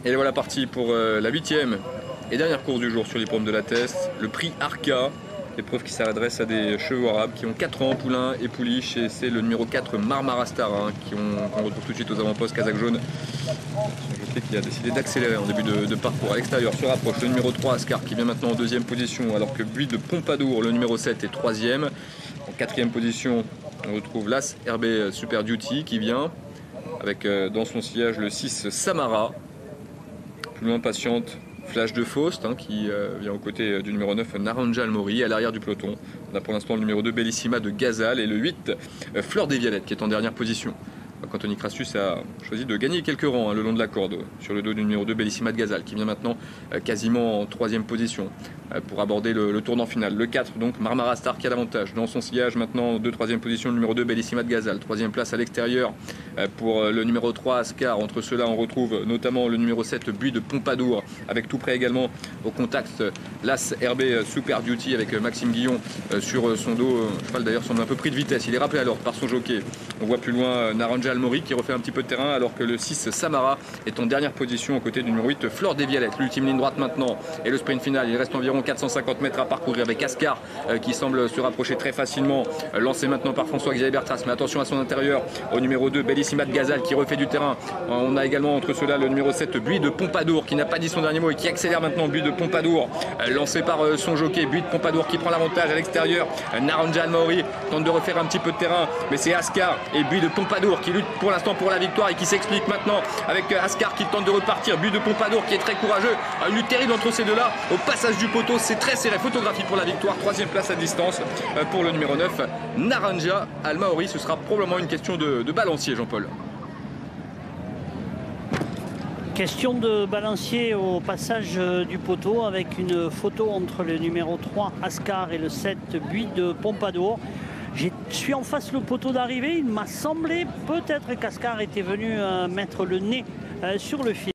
Et voilà parti pour la 8e et dernière course du jour sur l'hippodrome de la Teste, le prix Arca, épreuve qui s'adresse à des chevaux arabes qui ont 4 ans, poulain et pouliche, et c'est le numéro 4 Marmara Star qu'on retrouve tout de suite aux avant-postes Kazakh Jaune, qui a décidé d'accélérer en début de parcours. À l'extérieur se rapproche le numéro 3 Ascar qui vient maintenant en 2e position, alors que Buis de Pompadour, le numéro 7, est 3e. En 4e position, on retrouve l'As RB Super Duty qui vient avec dans son sillage le 6 Samara. Plus loin patiente Flash de Faust qui vient aux côtés du numéro 9 Naranja Almori. À l'arrière du peloton, on a pour l'instant le numéro 2 Bellissima de Gazal et le 8 Fleur des Violettes qui est en dernière position. Anthony Crassus a choisi de gagner quelques rangs le long de la corde sur le dos du numéro 2 Bellissima de Gazal qui vient maintenant quasiment en 3e position pour aborder le tournant final. Le 4 donc Marmara Star qui a l'avantage dans son sillage maintenant en 2-3e position, le numéro 2 Bellissima de Gazal, 3e place à l'extérieur pour le numéro 3 Ascar. Entre ceux-là on retrouve notamment le numéro 7 Buis de Pompadour avec tout près également au contact l'As RB Super Duty avec Maxime Guillon sur son dos. Le cheval d'ailleurs semble un peu pris de vitesse, il est rappelé à l'ordre par son jockey. On voit plus loin Naranja Almori qui refait un petit peu de terrain alors que le 6 Samara est en dernière position aux côtés du numéro 8 Fleur des Violettes. L'ultime ligne droite maintenant et le sprint final, il reste environ 450 mètres à parcourir avec Ascar qui semble se rapprocher très facilement, lancé maintenant par François-Xavier Bertras, mais attention à son intérieur au numéro 2 Bellissima de Gazal qui refait du terrain. On a également entre ceux-là le numéro 7 Buis de Pompadour qui n'a pas dit son dernier mot et qui accélère maintenant. Buis de Pompadour lancé par son jockey, Buis de Pompadour qui prend l'avantage à l'extérieur. Naranja Almori tente de refaire un petit peu de terrain, mais c'est Ascar et Buis de Pompadour qui luttent pour l'instant pour la victoire et qui s'explique maintenant avec Ascar qui tente de repartir. Buis de Pompadour qui est très courageux, une lutte terrible entre ces deux-là au passage du poteau, c'est très serré. Photographie pour la victoire, 3e place à distance pour le numéro 9 Naranja Almori. Ce sera probablement une question de balancier, Jean-Paul. Question de balancier au passage du poteau avec une photo entre le numéro 3 Ascar et le 7 Buis de Pompadour. Je suis en face le poteau d'arrivée, il m'a semblé peut-être qu'Ascar était venu mettre le nez sur le fil.